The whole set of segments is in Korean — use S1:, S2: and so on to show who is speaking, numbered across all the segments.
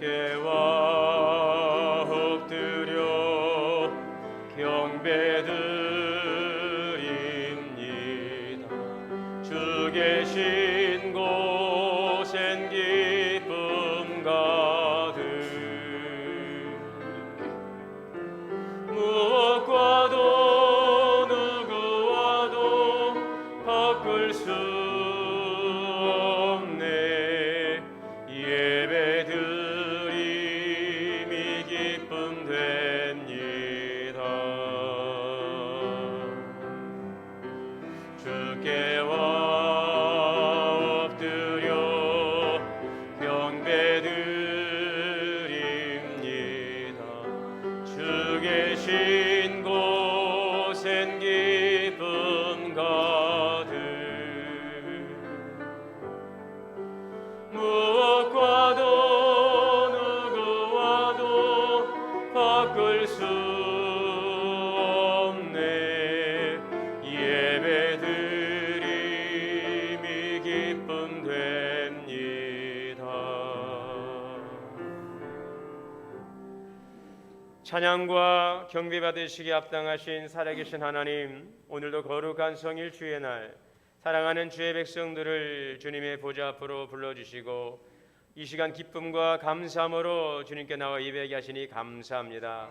S1: 주께와 엎드려 경배드립니다. 주 계신 곳엔 기쁨 가득 무엇과도 누구와도 바꿀 수 없네. 예배드림이 기쁨 됩니다. 주께와 엎드려 경배드립니다. 주 계신 곳엔 기쁨 가득 무엇과도 누구와도 바꿀 수 없네. 예배드림이 기쁨 됩니다. 찬양과 경배 받으시기에 합당하신 살아계신 하나님, 오늘도 거룩한 성일 주의 날 사랑하는 주의 백성들을 주님의 보좌 앞으로 불러주시고 이 시간 기쁨과 감사함으로 주님께 나와 예배하게 하시니 감사합니다.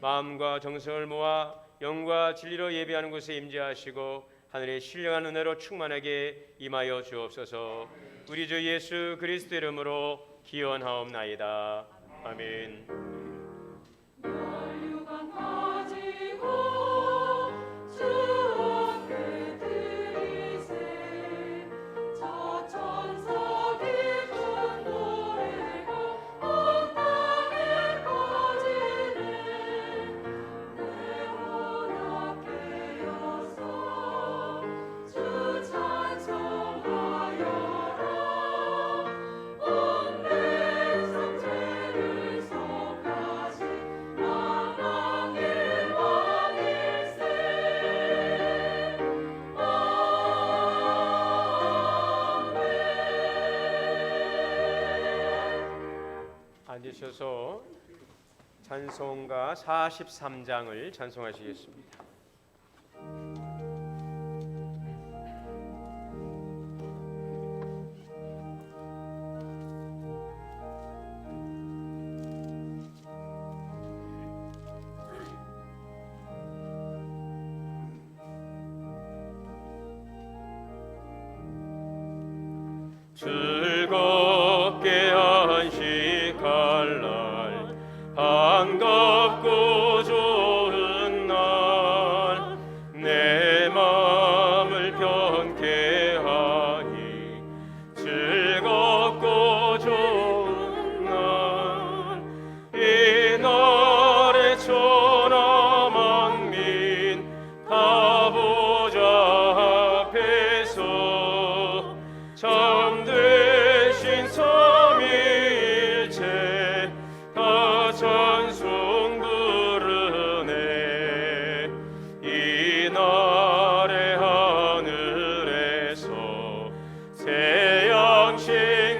S1: 마음과 정성을 모아 영과 진리로 예배하는 곳에 임재하시고 하늘의 신령한 은혜로 충만하게 임하여 주옵소서. 우리 주 예수 그리스도 이름으로 기원하옵나이다. 아멘. 앉으셔서 찬송가 43장을 찬송하시겠습니다. 즐겁게 안식할 날, 반갑고 좋은 날, 내 마음을 편케 하니 즐겁고 좋은 날, 이 날에 천하 만민 다 보좌 앞에서 참되신 삼위일체 다 찬송 부르네. 이 날의 하늘에서 새 양식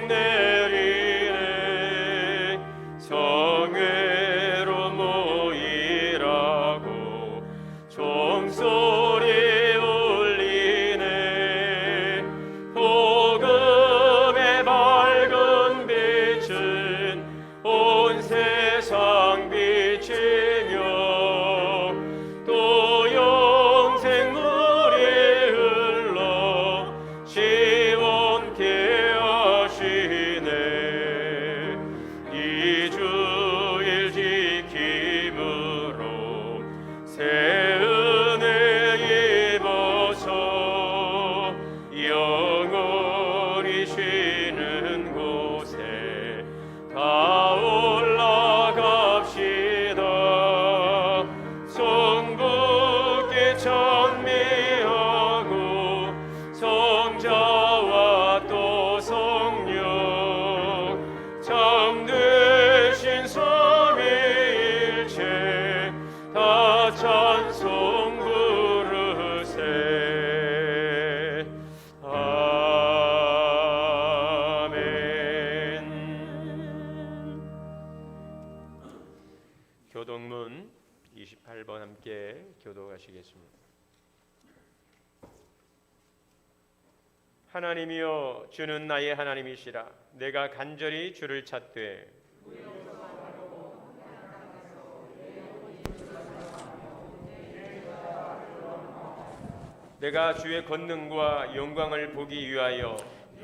S1: 내리네. 성회로 모이라고 종소리 울리네. 복음의 밝은 빛은 온 세상 비치며 또 영생 물이 흘러 시원케 하시네. 이 주일 지킴으로 새 은혜 입어서 영원히 쉬는 곳에 다 올라갑시다. 성부께 찬미하고 성자와 또 성령 참되신 삼위일체 다 찬송 부르세. 아멘. 28번 함께 교독하시겠습니다. 하나님이여 주는 나의 하나님이시라. 내가 간절히 주를 찾되 내가 주의 권능과 영광을 보기 위하여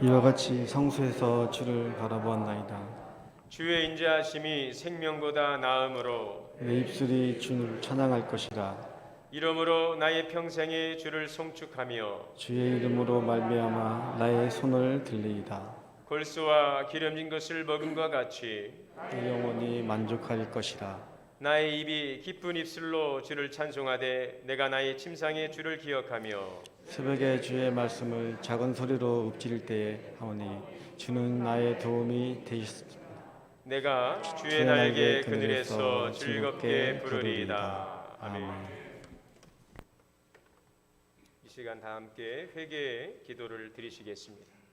S2: 이와 같이 성수에서 주를 바라보았나이다.
S1: 주의 인자하심이 생명보다 나음으로
S2: 내 입술이 주를 찬양할 것이라.
S1: 이러므로 나의 평생에 주를 송축하며
S2: 주의 이름으로 말미암아 나의 손을 들리이다.
S1: 골수와 기름진 것을 먹음과 같이
S2: 내 영혼이 만족할 것이라.
S1: 나의 입이 기쁜 입술로 주를 찬송하되 내가 나의 침상에 주를 기억하며
S2: 새벽에 주의 말씀을 작은 소리로 읊조릴 때에 하오니 주는 나의 도움이 되셨습니다.
S1: 내가 주의 날개 그늘에서 즐겁게 부르리이다. 아멘. 이 시간 다 함께 회개의 기도를 드리시겠습니다.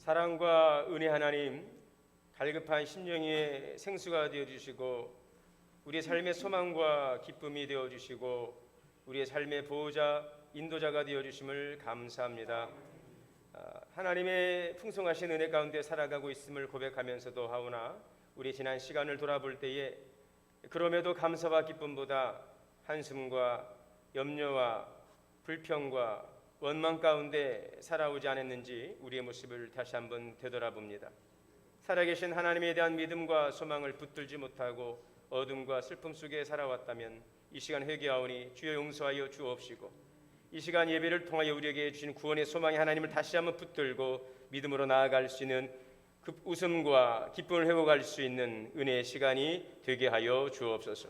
S1: 사랑과 은혜 하나님, 갈급한 심령의 생수가 되어주시고 우리의 삶의 소망과 기쁨이 되어주시고 우리의 삶의 보호자, 인도자가 되어주심을 감사합니다. 하나님의 풍성하신 은혜 가운데 살아가고 있음을 고백하면서도 하오나 우리 지난 시간을 돌아볼 때에 그럼에도 감사와 기쁨보다 한숨과 염려와 불평과 원망 가운데 살아오지 않았는지 우리의 모습을 다시 한번 되돌아봅니다. 살아계신 하나님에 대한 믿음과 소망을 붙들지 못하고 어둠과 슬픔 속에 살아왔다면 이 시간 회개하오니 주여 용서하여 주옵시고 이 시간 예배를 통하여 우리에게 주신 구원의 소망의 하나님을 다시 한번 붙들고 믿음으로 나아갈 수 있는 그 웃음과 기쁨을 회복할 수 있는 은혜의 시간이 되게 하여 주옵소서.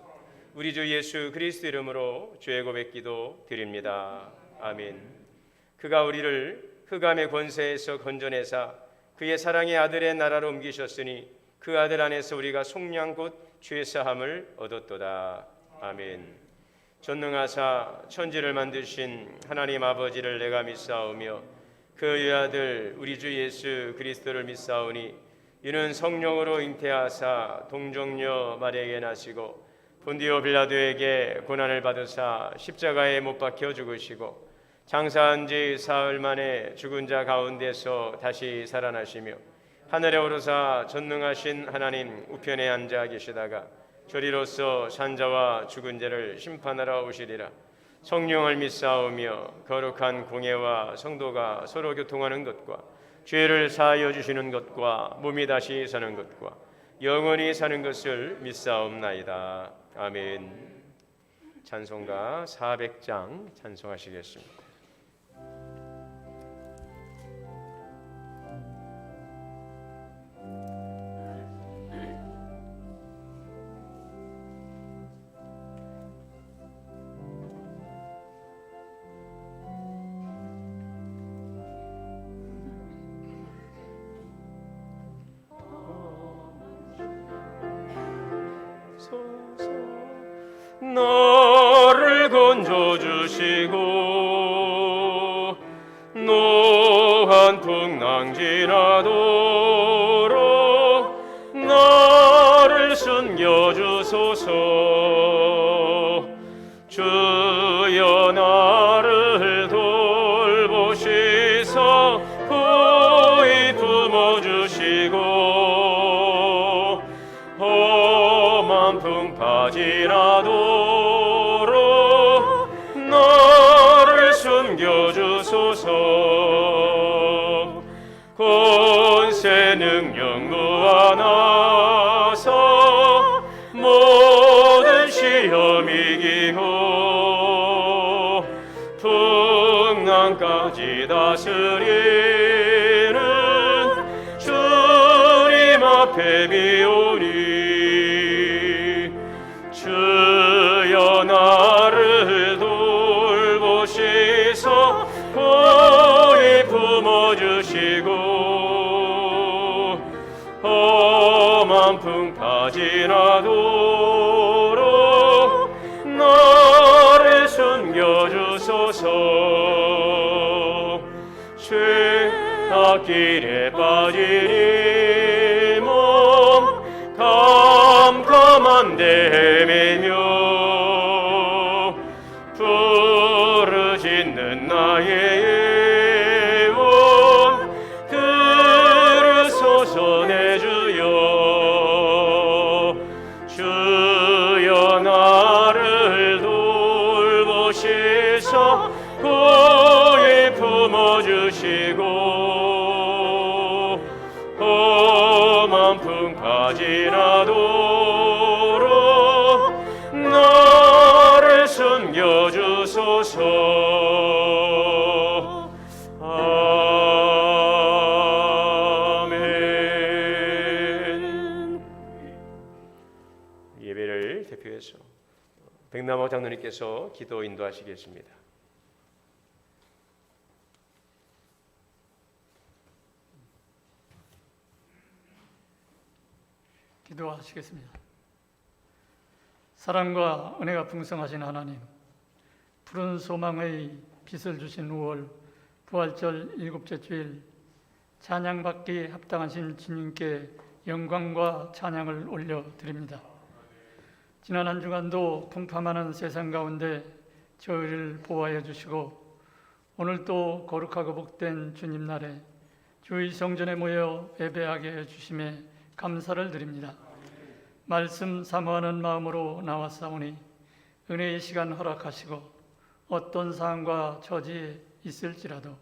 S1: 우리 주 예수 그리스도 이름으로 주의 고백기도 드립니다. 아멘. 그가 우리를 흑암의 권세에서 건져내사 그의 사랑의 아들의 나라로 옮기셨으니 그 아들 안에서 우리가 속량 곧 죄 사함을 얻었도다. 아멘. 전능하사 천지를 만드신 하나님 아버지를 내가 믿사오며 그의 아들 우리 주 예수 그리스도를 믿사오니 이는 성령으로 잉태하사 동정녀 마리아에게 나시고 본디오 빌라도에게 고난을 받으사 십자가에 못 박혀 죽으시고 장사한 지 사흘 만에 죽은 자 가운데서 다시 살아나시며 하늘에 오르사 전능하신 하나님 우편에 앉아 계시다가 저리로서 산자와 죽은 자를 심판하러 오시리라. 성령을 믿사오며 거룩한 공예와 성도가 서로 교통하는 것과 죄를 사하여 주시는 것과 몸이 다시 사는 것과 영원히 사는 것을 믿사옵나이다. 아멘. 찬송가 400장 찬송하시겠습니다. 너를 건져주시고 노한 풍랑 지나도록 나를 숨겨주소서. 주여 나를 돌보시사 품어주시고 험한 풍파 지나도록 나를 숨겨주소서. 권세 능력 무한하사 모든 시험 이기고 풍랑까지 다스리는 주님 앞에 비오니 주여 나를 돌보시소 고이 품어주시고 험한 풍파 지나도록 나를 숨겨주소서. 죄악길에 빠지니 몸 캄캄한데 헤매며 부르짖는 나의 영혼 들으소서 내 주여. 주여 나를 돌보시소 고이 품어주시고 험한 풍파 지나도록 나를 숨겨주소서. 아멘. 예배를 대표해서 백남호 장로님께서 기도 인도하시겠습니다.
S3: 기도하시겠습니다. 사랑과 은혜가 풍성하신 하나님, 푸른 소망의 빛을 주신 5월 부활절 7째 주일 찬양받기 합당하신 주님께 영광과 찬양을 올려드립니다. 지난 한 주간도 풍파많은 세상 가운데 저희를 보호하여 주시고 오늘 또 거룩하고 복된 주님 날에 주의 성전에 모여 예배하게 해주심에 감사를 드립니다. 말씀 사모하는 마음으로 나왔사오니 은혜의 시간 허락하시고 어떤 상황과 처지에 있을지라도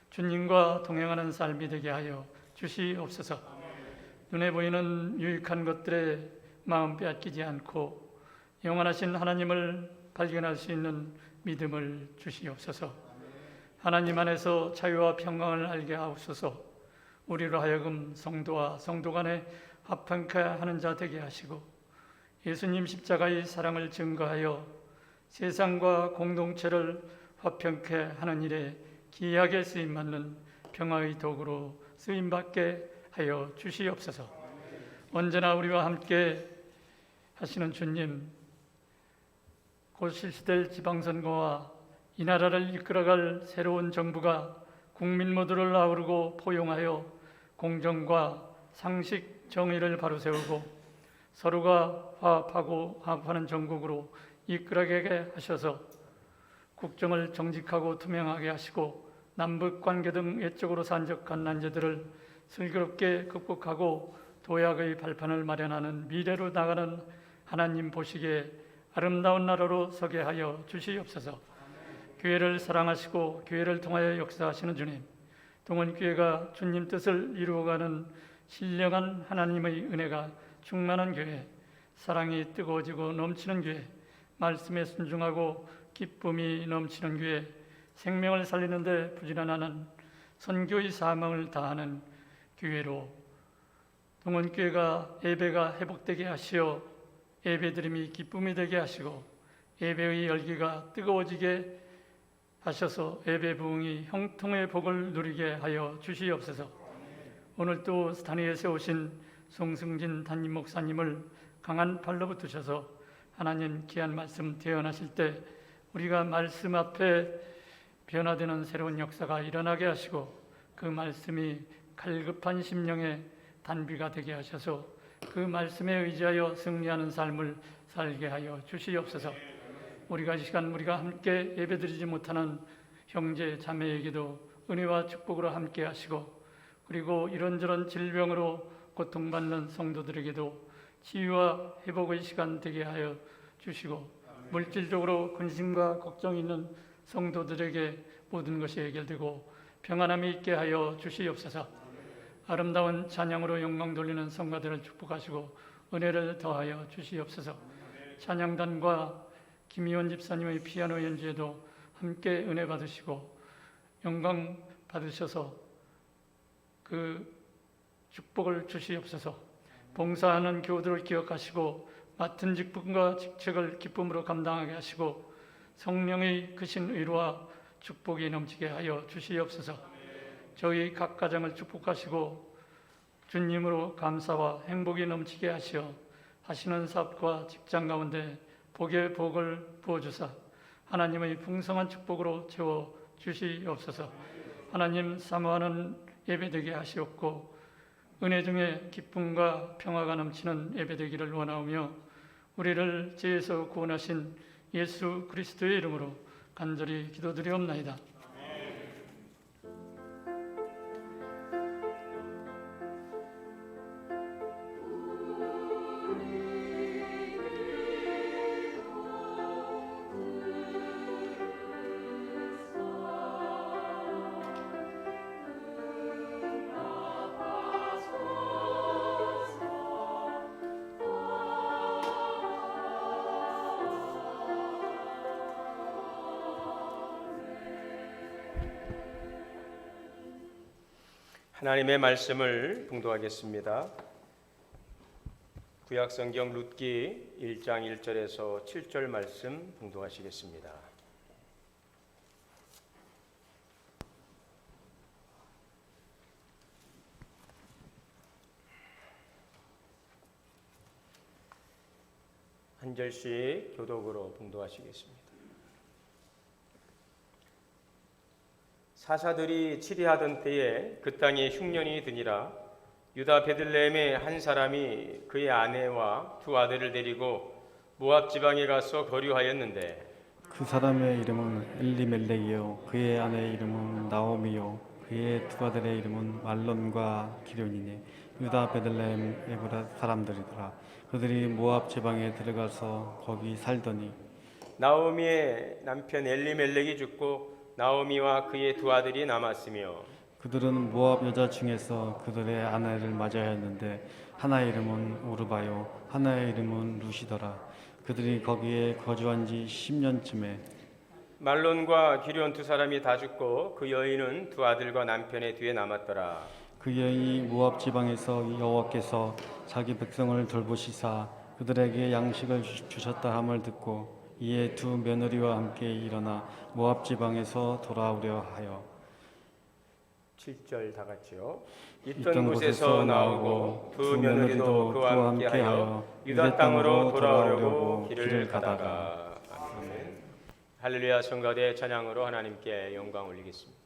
S3: 주님과 동행하는 삶이 되게 하여 주시옵소서. 눈에 보이는 유익한 것들에 마음 빼앗기지 않고 영원하신 하나님을 발견할 수 있는 믿음을 주시옵소서. 하나님 안에서 자유와 평강을 알게 하옵소서. 우리로 하여금 성도와 성도 간에 합평케 하는 자 되게 하시고 예수님 십자가의 사랑을 증거하여 세상과 공동체를 화평케 하는 일에 기이하게 쓰임받는 평화의 도구로 쓰임받게 하여 주시옵소서. 언제나 우리와 함께 하시는 주님, 곧 실시될 지방선거와 이 나라를 이끌어갈 새로운 정부가 국민 모두를 아우르고 포용하여 공정과 상식, 정의를 바로 세우고 서로가 화합하고 화합하는 전국으로 이끌어가게 하셔서 국정을 정직하고 투명하게 하시고 남북 관계 등 외적으로 산적한 난제들을 슬기롭게 극복하고 도약의 발판을 마련하는 미래로 나가는 하나님 보시기에 아름다운 나라로 서게 하여 주시옵소서. 교회를 사랑하시고 교회를 통하여 역사하시는 주님, 동원교회가 주님 뜻을 이루어가는 신령한 하나님의 은혜가 충만한 교회, 사랑이 뜨거워지고 넘치는 교회, 말씀에 순종하고 기쁨이 넘치는 교회, 생명을 살리는 데 부지런하는 선교의 사명을 다하는 교회로 동원교회가 예배가 회복되게 하시어 예배드림이 기쁨이 되게 하시고 예배의 열기가 뜨거워지게 하셔서 예배 부흥이 형통의 복을 누리게 하여 주시옵소서. 오늘 또 스타니에 세우신 송승진 담임 목사님을 강한 팔로 붙으셔서 하나님 귀한 말씀 대언하실 때 우리가 말씀 앞에 변화되는 새로운 역사가 일어나게 하시고 그 말씀이 갈급한 심령의 단비가 되게 하셔서 그 말씀에 의지하여 승리하는 삶을 살게 하여 주시옵소서. 우리가 이 시간 우리가 함께 예배드리지 못하는 형제 자매에게도 은혜와 축복으로 함께 하시고 그리고 이런저런 질병으로 고통받는 성도들에게도 치유와 회복의 시간 되게 하여 주시고, 물질적으로 근심과 걱정이 있는 성도들에게 모든 것이 해결되고 평안함이 있게 하여 주시옵소서. 아름다운 찬양으로 영광 돌리는 성가들을 축복하시고 은혜를 더하여 주시옵소서. 찬양단과 김희원 집사님의 피아노 연주에도 함께 은혜 받으시고 영광 받으셔서 그 축복을 주시옵소서. 봉사하는 교우들을 기억하시고 맡은 직분과 직책을 기쁨으로 감당하게 하시고 성령의 크신 의로와 축복이 넘치게 하여 주시옵소서. 저희 각 가정을 축복하시고 주님으로 감사와 행복이 넘치게 하시어 하시는 사업과 직장 가운데 복의 복을 부어주사 하나님의 풍성한 축복으로 채워 주시옵소서. 하나님, 사모하는 예배되게 하시옵고 은혜 중에 기쁨과 평화가 넘치는 예배되기를 원하오며 우리를 죄에서 구원하신 예수 그리스도의 이름으로 간절히 기도드리옵나이다.
S1: 하나님의 말씀을 봉독하겠습니다. 구약성경 룻기 1장 1절에서 7절 말씀 봉독하시겠습니다. 한 절씩 교독으로 봉독하시겠습니다. 사사들이 치리하던 때에 그 땅에 흉년이 드니라. 유다 베들레헴의 한 사람이 그의 아내와 두 아들을 데리고 모압 지방에 가서 거류하였는데
S2: 그 사람의 이름은 엘리멜렉이요 그의 아내의 이름은 나오미요 그의 두 아들의 이름은 말론과 기련이니 유다 베들레헴 에브라 사람들이더라. 그들이 모압 지방에 들어가서 거기 살더니
S1: 나오미의 남편 엘리멜렉이 죽고 나오미와 그의 두 아들이 남았으며
S2: 그들은 모압 여자 중에서 그들의 아내를 맞이하였는데 하나의 이름은 오르바요 하나의 이름은 루시더라. 그들이 거기에 거주한 지 10년쯤에
S1: 말론과 기련 두 사람이 다 죽고 그 여인은 두 아들과 남편의 뒤에 남았더라.
S2: 그 여인이 모압 지방에서 여호와께서 자기 백성을 돌보시사 그들에게 양식을 주셨다 함을 듣고 이에 두 며느리와 함께 일어나 모압 지방에서 돌아오려 하여
S1: 7절 다 같이요. 있던 곳에서 나오고 두 며느리도 그와 함께하여 유다 땅으로 돌아오려고 길을 가다가. 아멘. 할렐루야. 성가대 찬양으로 하나님께 영광 올리겠습니다.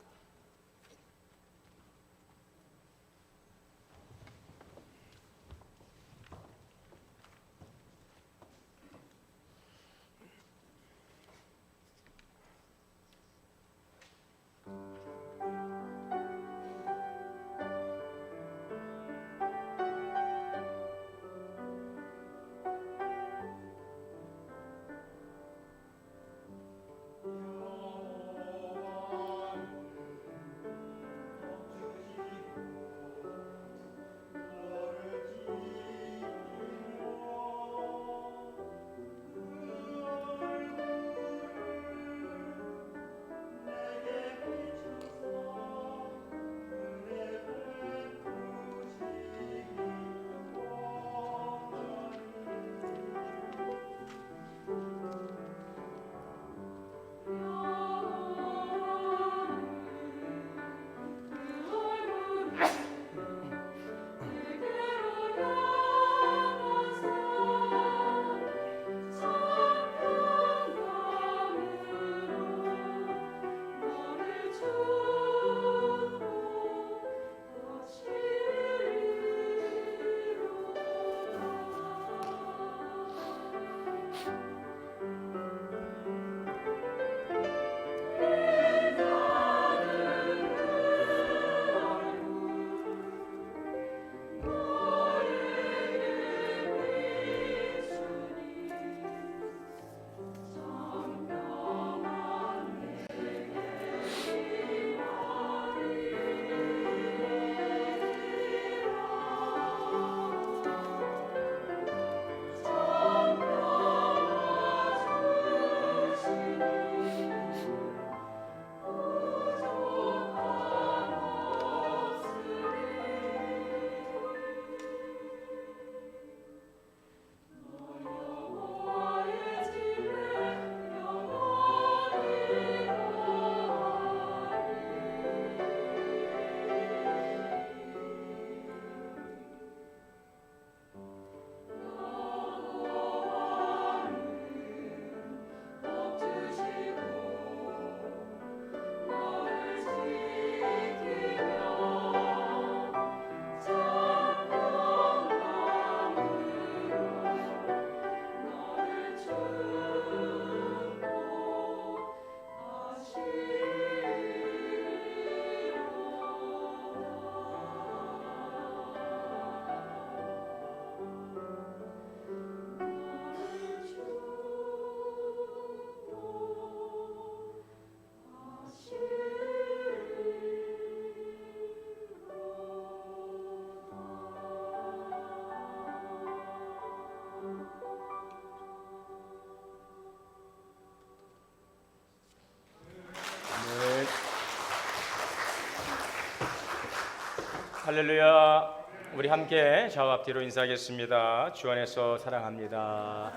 S1: 할렐루야. 우리 함께 좌우 앞뒤로 인사하겠습니다. 주 안에서 사랑합니다.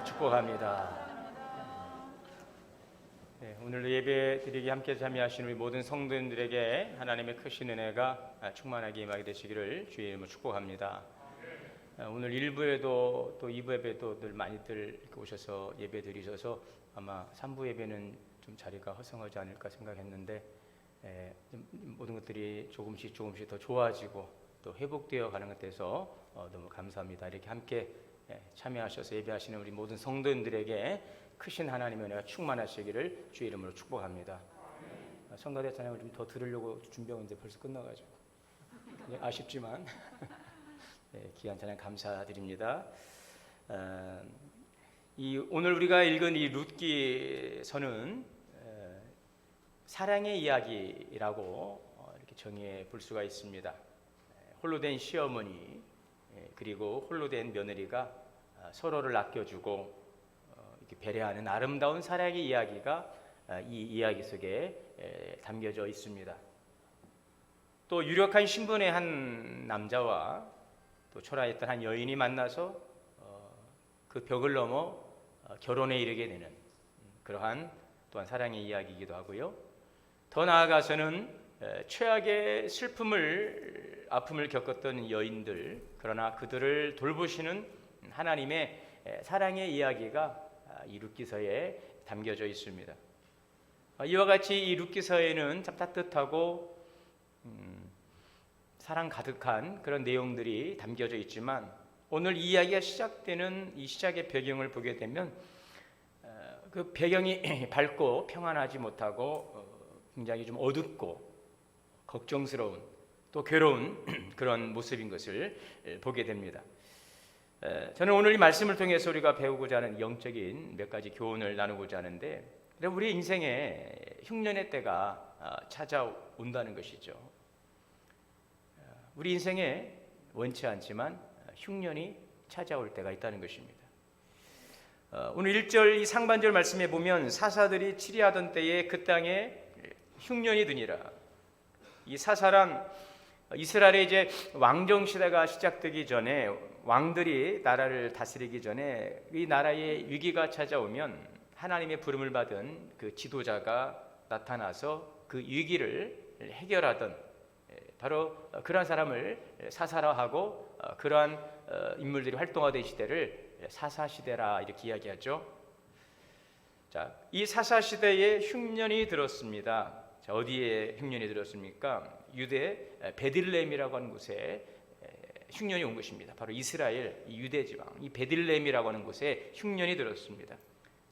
S1: 축복합니다. 오늘 예배 드리기 함께 참여하신 우리 모든 성도님들에게 하나님의 크신 은혜가 충만하게 임하게 되시기를 주의 이름으로 축복합니다. 오늘 1부에도 또 2부 예배도 늘 많이들 이렇게 오셔서 예배 드리셔서 아마 3부 예배는 좀 자리가 허성하지 않을까 생각했는데 모든 것들이 조금씩 더 좋아지고 또 회복되어 가는 것 같아서 너무 감사합니다. 이렇게 함께 참여하셔서 예배하시는 우리 모든 성도님들에게 크신 하나님의 은혜가 충만하시기를 주의 이름으로 축복합니다. 성가대 찬양을 좀 더 들으려고 준비했는데 벌써 끝나가지고 아쉽지만 귀한 찬양 감사드립니다. 오늘 우리가 읽은 이 룻기서는 사랑의 이야기라고 이렇게 정의해 볼 수가 있습니다. 홀로 된 시어머니 그리고 홀로 된 며느리가 서로를 아껴주고 이렇게 배려하는 아름다운 사랑의 이야기가 이 이야기 속에 담겨져 있습니다. 또 유력한 신분의 한 남자와 또 초라했던 한 여인이 만나서 그 벽을 넘어 결혼에 이르게 되는 그러한 또한 사랑의 이야기이기도 하고요. 더 나아가서는 최악의 아픔을 겪었던 여인들, 그러나 그들을 돌보시는 하나님의 사랑의 이야기가 이 룻기서에 담겨져 있습니다. 이와 같이 이 룻기서에는 참 따뜻하고 사랑 가득한 그런 내용들이 담겨져 있지만 오늘 이 이야기가 시작되는 이 시작의 배경을 보게 되면 그 배경이 밝고 평안하지 못하고 굉장히 좀 어둡고 걱정스러운 또 괴로운 그런 모습인 것을 보게 됩니다. 저는 오늘 이 말씀을 통해서 우리가 배우고자 하는 영적인 몇 가지 교훈을 나누고자 하는데 우리 인생에 흉년의 때가 찾아온다는 것이죠. 우리 인생에 원치 않지만 흉년이 찾아올 때가 있다는 것입니다. 오늘 1절 이 상반절 말씀에 보면 사사들이 치리하던 때에 그 땅에 흉년이 드니라. 이 사사란 이스라엘의 이제 왕정 시대가 시작되기 전에 왕들이 나라를 다스리기 전에 이 나라에 위기가 찾아오면 하나님의 부름을 받은 그 지도자가 나타나서 그 위기를 해결하던 바로 그러한 사람을 사사라하고 그러한 인물들이 활동하던 시대를 사사시대라 이렇게 이야기하죠. 자, 이 사사시대에 흉년이 들었습니다. 자, 어디에 흉년이 들었습니까? 유대 베들레헴이라고 하는 곳에 흉년이 온 것입니다. 바로 이스라엘 유대 지방 이 베들레헴이라고 하는 곳에 흉년이 들었습니다.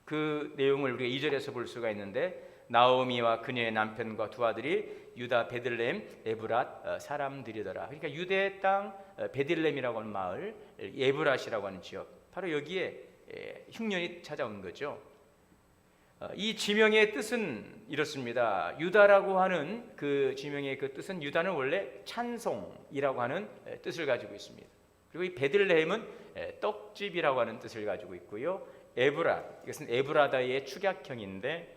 S1: 그 내용을 우리가 2절에서 볼 수가 있는데 나오미와 그녀의 남편과 두 아들이 유다 베들레헴 에브랏 사람들이더라. 그러니까 유대 땅 베들레헴이라고 하는 마을 에브랏이라고 하는 지역 바로 여기에 흉년이 찾아온 거죠. 이 지명의 뜻은 이렇습니다. 유다라고 하는 그 지명의 그 뜻은 유다는 원래 찬송이라고 하는 뜻을 가지고 있습니다. 그리고 이 베들레헴은 떡집이라고 하는 뜻을 가지고 있고요. 에브랏 이것은 에브라다의 축약형인데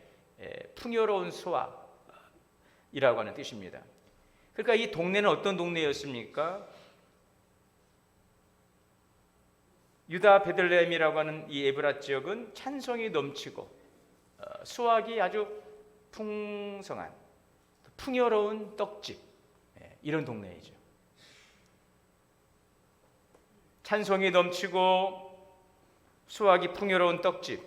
S1: 풍요로운 수확이라고 하는 뜻입니다. 그러니까 이 동네는 어떤 동네였습니까? 유다 베들레헴이라고 하는 이 에브랏 지역은 찬송이 넘치고 수확이 아주 풍성한 풍요로운 떡집 이런 동네이죠. 찬송이 넘치고 수확이 풍요로운 떡집.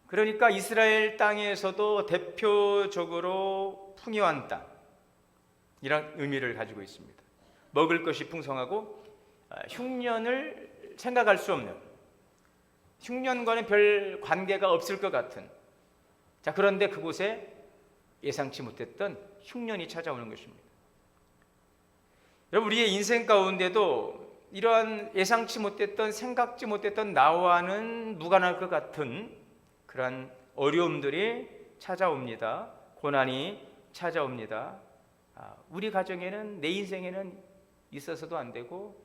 S1: 그러니까 이스라엘 땅에서도 대표적으로 풍요한 땅 이런 의미를 가지고 있습니다. 먹을 것이 풍성하고 흉년을 생각할 수 없는 흉년과는 별 관계가 없을 것 같은 자 그런데 그곳에 예상치 못했던 흉년이 찾아오는 것입니다. 여러분 우리의 인생 가운데도 이러한 예상치 못했던 생각지 못했던 나와는 무관할 것 같은 그러한 어려움들이 찾아옵니다. 고난이 찾아옵니다. 우리 가정에는 내 인생에는 있어서도 안 되고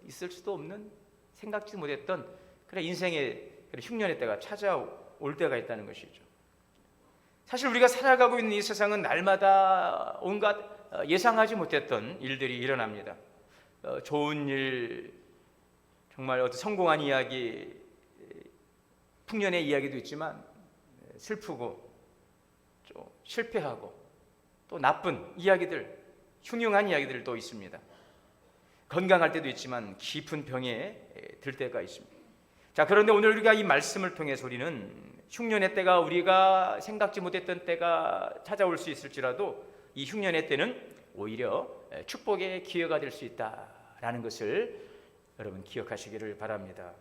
S1: 있을 수도 없는 생각지 못했던 그런 인생의 흉년의 때가 찾아올 때가 있다는 것이죠. 사실 우리가 살아가고 있는 이 세상은 날마다 온갖
S4: 예상하지 못했던 일들이 일어납니다. 좋은 일, 정말 어떤 성공한 이야기, 풍년의 이야기도 있지만 슬프고 좀 실패하고 또 나쁜 이야기들, 흉흉한 이야기들도 있습니다. 건강할 때도 있지만 깊은 병에 들 때가 있습니다. 자, 그런데 오늘 우리가 이 말씀을 통해서 우리는 흉년의 때가 우리가 생각지 못했던 때가 찾아올 수 있을지라도 이 흉년의 때는 오히려 축복의 기회가 될 수 있다라는 것을 여러분 기억하시기를 바랍니다.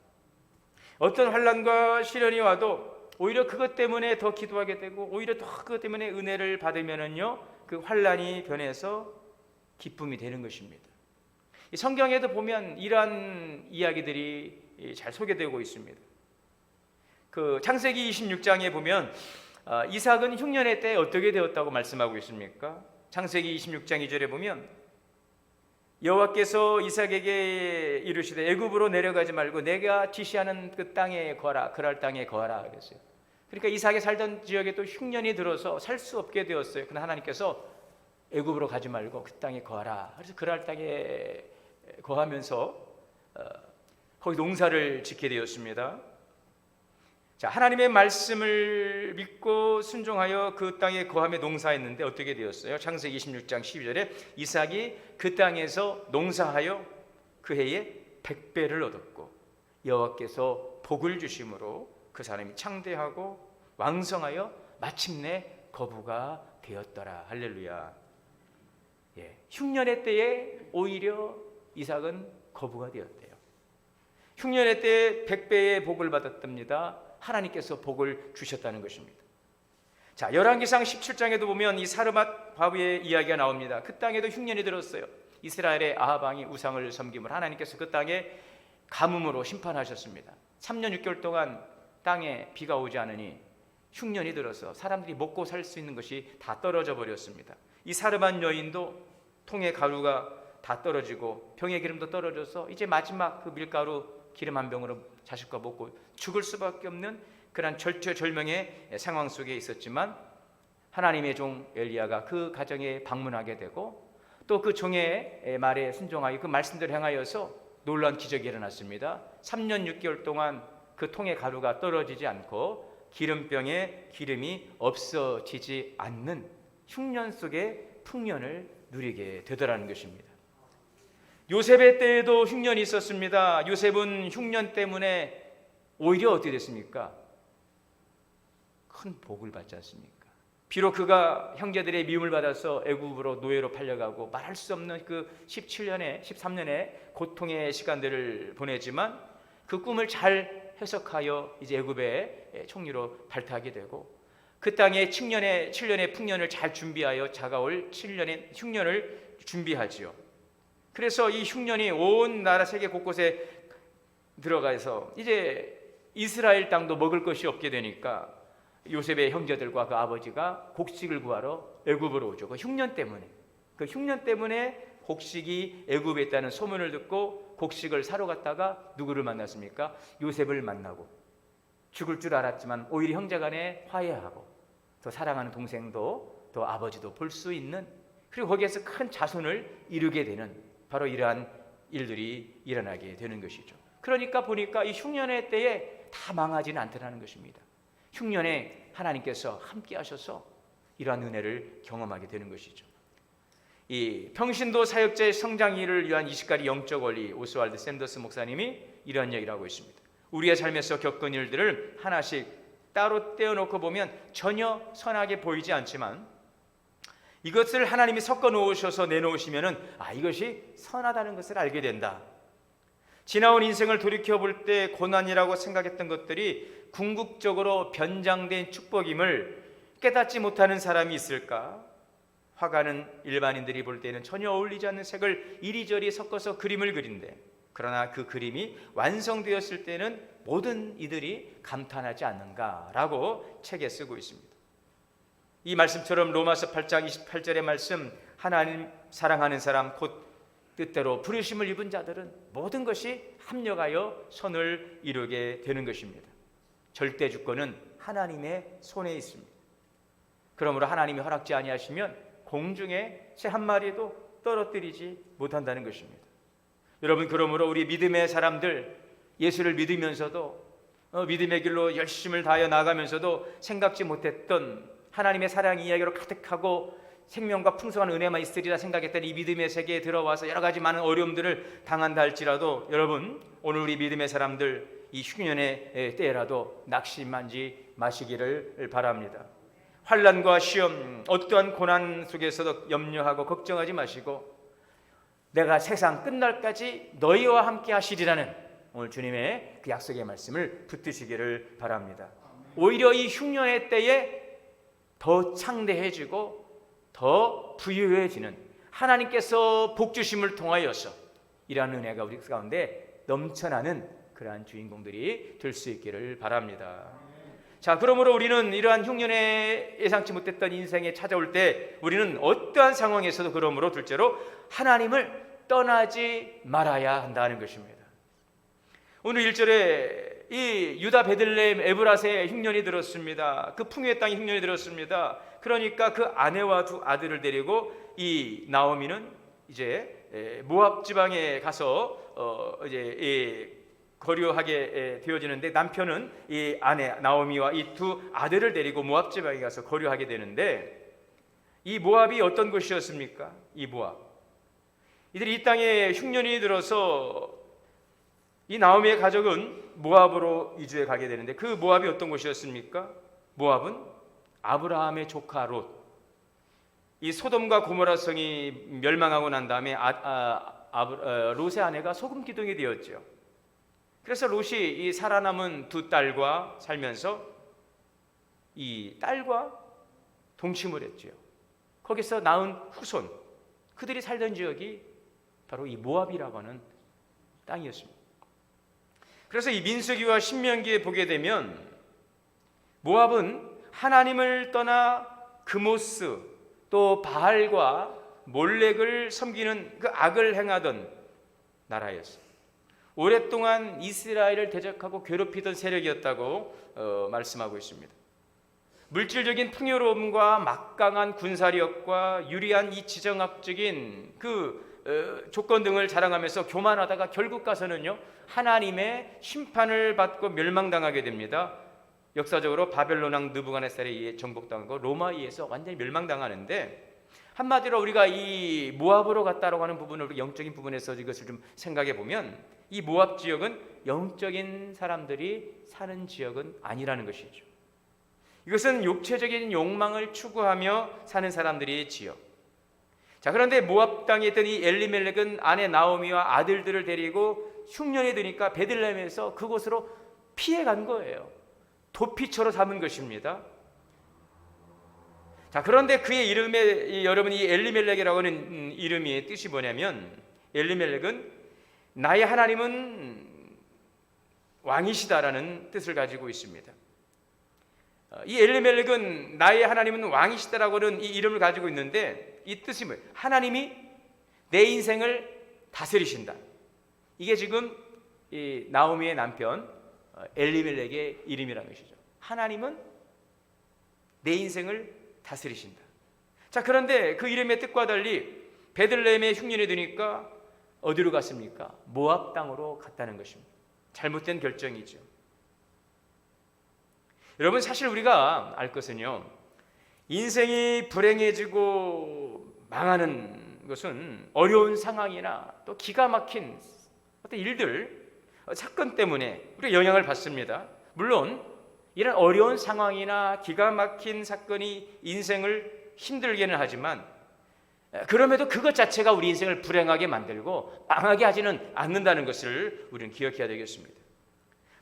S4: 어떤 환난과 시련이 와도 오히려 그것 때문에 더 기도하게 되고 오히려 더 그것 때문에 은혜를 받으면은요 그 환난이 변해서 기쁨이 되는 것입니다. 이 성경에도 보면 이러한 이야기들이 잘 소개되고 있습니다. 그 창세기 26장에 보면 이삭은 흉년의 때에 어떻게 되었다고 말씀하고 있습니까? 창세기 26장 2절에 보면 여호와께서 이삭에게 이르시되 애굽으로 내려가지 말고 내가 지시하는 그 땅에 거하라, 그랄 땅에 거하라 그랬어요. 그러니까 이삭이 살던 지역에 또 흉년이 들어서 살 수 없게 되었어요. 그러나 하나님께서 애굽으로 가지 말고 그 땅에 거하라. 그래서 그랄 땅에 거하면서 거기 농사를 짓게 되었습니다. 자, 하나님의 말씀을 믿고 순종하여 그 땅에 거함에 농사했는데 어떻게 되었어요? 창세기 26장 12절에 이삭이 그 땅에서 농사하여 그 해에 100배를 얻었고 여호와께서 복을 주심으로 그 사람이 창대하고 왕성하여 마침내 거부가 되었더라. 할렐루야. 흉년의 때에 오히려 이삭은 거부가 되었대요. 흉년의 때에 100배의 복을 받았답니다. 하나님께서 복을 주셨다는 것입니다. 자, 열왕기상 17장에도 보면 이 사르밧 과부의 이야기가 나옵니다. 그 땅에도 흉년이 들었어요. 이스라엘의 아합 왕이 우상을 섬김을 하나님께서 그 땅에 가뭄으로 심판하셨습니다. 3년 6개월 동안 땅에 비가 오지 않으니 흉년이 들어서 사람들이 먹고 살 수 있는 것이 다 떨어져 버렸습니다. 이 사르밧 여인도 통의 가루가 다 떨어지고 병의 기름도 떨어져서 이제 마지막 그 밀가루 기름 한 병으로 자식과 먹고 죽을 수밖에 없는 그런 절체절명의 상황 속에 있었지만 하나님의 종 엘리야가 그 가정에 방문하게 되고 또 그 종의 말에 순종하여 그 말씀대로 행하여서 놀라운 기적이 일어났습니다. 3년 6개월 동안 그 통의 가루가 떨어지지 않고 기름병에 기름이 없어지지 않는 흉년 속의 풍년을 누리게 되더라는 것입니다. 요셉의 때에도 흉년이 있었습니다. 요셉은 흉년 때문에 오히려 어떻게 됐습니까? 큰 복을 받지 않습니까? 비록 그가 형제들의 미움을 받아서 애굽으로 노예로 팔려가고 말할 수 없는 그 17년에 13년의 고통의 시간들을 보내지만 그 꿈을 잘 해석하여 이제 애굽의 총리로 발탁하게 되고 그 땅에 7년의 풍년을 잘 준비하여 다가올 7년의 흉년을 준비하지요. 그래서 이 흉년이 온 나라 세계 곳곳에 들어가서 이제 이스라엘 땅도 먹을 것이 없게 되니까 요셉의 형제들과 그 아버지가 곡식을 구하러 애굽으로 오죠. 그 흉년 때문에 곡식이 애굽에 있다는 소문을 듣고 곡식을 사러 갔다가 누구를 만났습니까? 요셉을 만나고 죽을 줄 알았지만 오히려 형제간에 화해하고 더 사랑하는 동생도 또 아버지도 볼 수 있는 그리고 거기에서 큰 자손을 이루게 되는 바로 이러한 일들이 일어나게 되는 것이죠. 그러니까 보니까 이 흉년의 때에 다 망하지는 않더라는 것입니다. 흉년에 하나님께서 함께 하셔서 이러한 은혜를 경험하게 되는 것이죠. 이 평신도 사역자의 성장일을 위한 20가지 영적 원리 오스왈드 샌더스 목사님이 이러한 얘기를 하고 있습니다. 우리의 삶에서 겪은 일들을 하나씩 따로 떼어놓고 보면 전혀 선하게 보이지 않지만 이것을 하나님이 섞어 놓으셔서 내놓으시면은 이것이 선하다는 것을 알게 된다. 지나온 인생을 돌이켜볼 때 고난이라고 생각했던 것들이 궁극적으로 변장된 축복임을 깨닫지 못하는 사람이 있을까? 화가는 일반인들이 볼 때는 전혀 어울리지 않는 색을 이리저리 섞어서 그림을 그린대. 그러나 그 그림이 완성되었을 때는 모든 이들이 감탄하지 않는가라고 책에 쓰고 있습니다. 이 말씀처럼 로마서 8장 28절의 말씀 하나님 사랑하는 사람 곧 뜻대로 부르심을 입은 자들은 모든 것이 합력하여 선을 이루게 되는 것입니다. 절대 주권은 하나님의 손에 있습니다. 그러므로 하나님이 허락지 아니하시면 공중에 새 한 마리도 떨어뜨리지 못한다는 것입니다. 여러분, 그러므로 우리 믿음의 사람들, 예수를 믿으면서도 믿음의 길로 열심을 다하여 나가면서도 생각지 못했던 하나님의 사랑 이야기로 가득하고 생명과 풍성한 은혜만 있으리라 생각했던 이 믿음의 세계에 들어와서 여러 가지 많은 어려움들을 당한다 할지라도, 여러분, 오늘 우리 믿음의 사람들 이 흉년의 때라도 낙심하지 마시기를 바랍니다. 환난과 시험, 어떠한 고난 속에서도 염려하고 걱정하지 마시고 내가 세상 끝날까지 너희와 함께 하시리라는 오늘 주님의 그 약속의 말씀을 붙드시기를 바랍니다. 오히려 이 흉년의 때에 더 창대해지고 더 부유해지는 하나님께서 복주심을 통하여서 이러한 은혜가 우리 가운데 넘쳐나는 그러한 주인공들이 될 수 있기를 바랍니다. 자, 그러므로 우리는 이러한 흉년에 예상치 못했던 인생에 찾아올 때 우리는 어떠한 상황에서도 그러므로 둘째로 하나님을 떠나지 말아야 한다는 것입니다. 오늘 1절에 이 유다 베들레헴 에브라스에 흉년이 들었습니다. 그 풍요의 땅에 흉년이 들었습니다. 그러니까 그 아내와 두 아들을 데리고 이 나오미는 이제 모압 지방에 가서 이제 거류하게 되어지는데, 남편은 이 아내 나오미와 이 두 아들을 데리고 모압 지방에 가서 거류하게 되는데, 이 모압이 어떤 곳이었습니까? 이 모압, 이들이 이 땅에 흉년이 들어서 이 나오미의 가족은 모압으로 이주해 가게 되는데, 그 모압이 어떤 곳이었습니까? 모압은 아브라함의 조카 롯, 이 소돔과 고모라 성이 멸망하고 난 다음에 롯의 아내가 소금 기둥이 되었죠. 그래서 롯이 이 살아남은 두 딸과 살면서 이 딸과 동침을 했죠. 거기서 낳은 후손, 그들이 살던 지역이 바로 이 모압이라고 하는 땅이었습니다. 그래서 이 민수기와 신명기에 보게 되면 모압은 하나님을 떠나 그모스 또 바알과 몰렉을 섬기는 그 악을 행하던 나라였어요. 오랫동안 이스라엘을 대적하고 괴롭히던 세력이었다고 말씀하고 있습니다. 물질적인 풍요로움과 막강한 군사력과 유리한 이 지정학적인 그 조건 등을 자랑하면서 교만하다가 결국 가서는요, 하나님의 심판을 받고 멸망당하게 됩니다. 역사적으로 바벨론 왕 느부갓네살에 의해 정복당하고 로마에 의해서 완전히 멸망당하는데, 한마디로 우리가 이 모압으로 갔다라고 하는 부분을 영적인 부분에서 이것을 좀 생각해 보면, 이 모압 지역은 영적인 사람들이 사는 지역은 아니라는 것이죠. 이것은 육체적인 욕망을 추구하며 사는 사람들의 지역. 자, 그런데 모압 땅에 있던 이 엘리멜렉은 아내 나오미와 아들들을 데리고 흉년이 드니까 베들레헴에서 그곳으로 피해 간 거예요. 도피처로 삼은 것입니다. 자, 그런데 그의 이름에 여러분 이 엘리멜렉이라고 하는 이름의 뜻이 뭐냐면, 엘리멜렉은 나의 하나님은 왕이시다라는 뜻을 가지고 있습니다. 이 엘리멜렉은 나의 하나님은 왕이시다라고 하는 이 이름을 가지고 있는데, 이 뜻이 뭐예요? 하나님이 내 인생을 다스리신다. 이게 지금 이 나오미의 남편 엘리멜렉의 이름이라는 것이죠. 하나님은 내 인생을 다스리신다. 자, 그런데 그 이름의 뜻과 달리 베들레헴에 흉년이 드니까 어디로 갔습니까? 모압 땅으로 갔다는 것입니다. 잘못된 결정이죠. 여러분, 사실 우리가 알 것은요, 인생이 불행해지고 망하는 것은 어려운 상황이나 또 기가 막힌 어떤 일들, 사건 때문에 우리가 영향을 받습니다. 물론 이런 어려운 상황이나 기가 막힌 사건이 인생을 힘들게는 하지만, 그럼에도 그것 자체가 우리 인생을 불행하게 만들고 망하게 하지는 않는다는 것을 우리는 기억해야 되겠습니다.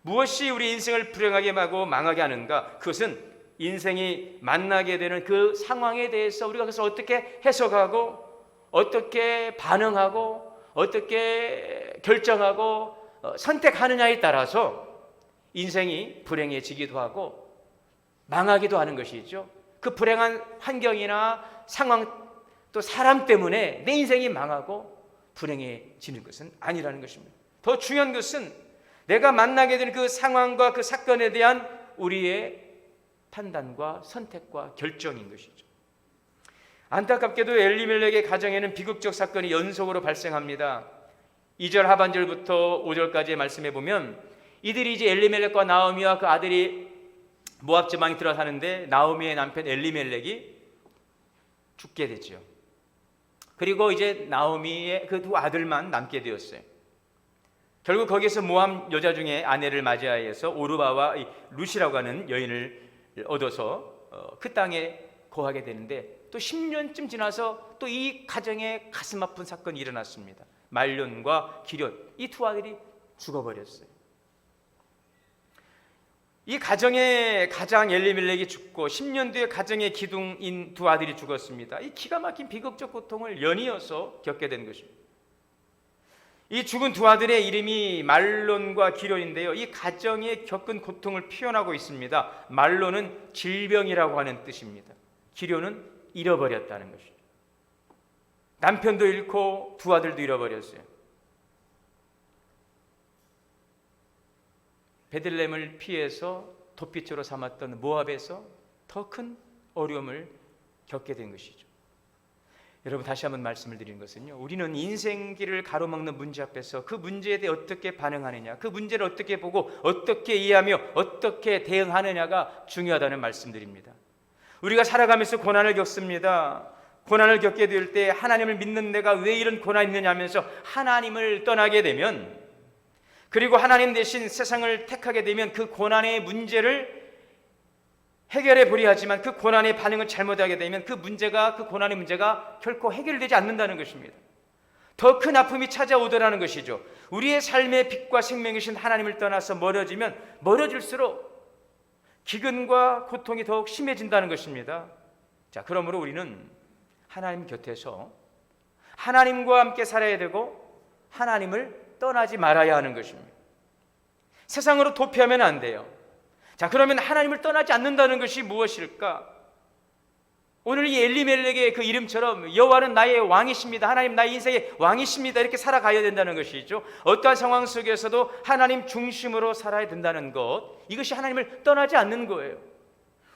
S4: 무엇이 우리 인생을 불행하게 하고 망하게 하는가? 그것은 인생이 만나게 되는 그 상황에 대해서 우리가 그것을 어떻게 해석하고 어떻게 반응하고 어떻게 결정하고 선택하느냐에 따라서 인생이 불행해지기도 하고 망하기도 하는 것이죠. 그 불행한 환경이나 상황 또 사람 때문에 내 인생이 망하고 불행해지는 것은 아니라는 것입니다. 더 중요한 것은 내가 만나게 되는 그 상황과 그 사건에 대한 우리의 판단과 선택과 결정인 것이죠. 안타깝게도 엘리멜렉의 가정에는 비극적 사건이 연속으로 발생합니다. 2절 하반절부터 5절까지의 말씀에 보면 이들이 이제 엘리멜렉과 나오미와 그 아들이 모압 지방에 들어 사는데 나오미의 남편 엘리멜렉이 죽게 되죠. 그리고 이제 나오미의 그 두 아들만 남게 되었어요. 결국 거기서 모압 여자 중에 아내를 맞이하여서 오르바와 룻이라고 하는 여인을 얻어서 그 땅에 거하게 되는데 또 10년쯤 지나서 또 이 가정에 가슴 아픈 사건이 일어났습니다. 말론과 기련, 이 두 아들이 죽어버렸어요. 이 가정의 가장 엘리멜렉이 죽고 10년 뒤에 가정의 기둥인 두 아들이 죽었습니다. 이 기가 막힌 비극적 고통을 연이어서 겪게 된 것입니다. 이 죽은 두 아들의 이름이 말론과 기련인데요, 이 가정에 겪은 고통을 표현하고 있습니다. 말론은 질병이라고 하는 뜻입니다. 기련은 잃어버렸다는 것이죠. 남편도 잃고 두 아들도 잃어버렸어요. 베들레헴을 피해서 도피처로 삼았던 모압에서 더 큰 어려움을 겪게 된 것이죠. 여러분, 다시 한번 말씀을 드리는 것은요, 우리는 인생길을 가로막는 문제 앞에서 그 문제에 대해 어떻게 반응하느냐, 그 문제를 어떻게 보고 어떻게 이해하며 어떻게 대응하느냐가 중요하다는 말씀드립니다. 우리가 살아가면서 고난을 겪습니다. 고난을 겪게 될 때 하나님을 믿는 내가 왜 이런 고난이 있느냐 하면서 하나님을 떠나게 되면, 그리고 하나님 대신 세상을 택하게 되면 그 고난의 문제를 해결해 보려 하지만 그 고난의 반응을 잘못하게 되면 그 고난의 문제가 결코 해결되지 않는다는 것입니다. 더 큰 아픔이 찾아오더라는 것이죠. 우리의 삶의 빛과 생명이신 하나님을 떠나서 멀어지면 멀어질수록 기근과 고통이 더욱 심해진다는 것입니다. 자, 그러므로 우리는 하나님 곁에서 하나님과 함께 살아야 되고 하나님을 떠나지 말아야 하는 것입니다. 세상으로 도피하면 안 돼요. 자, 그러면 하나님을 떠나지 않는다는 것이 무엇일까? 오늘 이 엘리멜렉의 그 이름처럼 여호와는 나의 왕이십니다, 하나님 나의 인생의 왕이십니다, 이렇게 살아가야 된다는 것이죠. 어떠한 상황 속에서도 하나님 중심으로 살아야 된다는 것, 이것이 하나님을 떠나지 않는 거예요.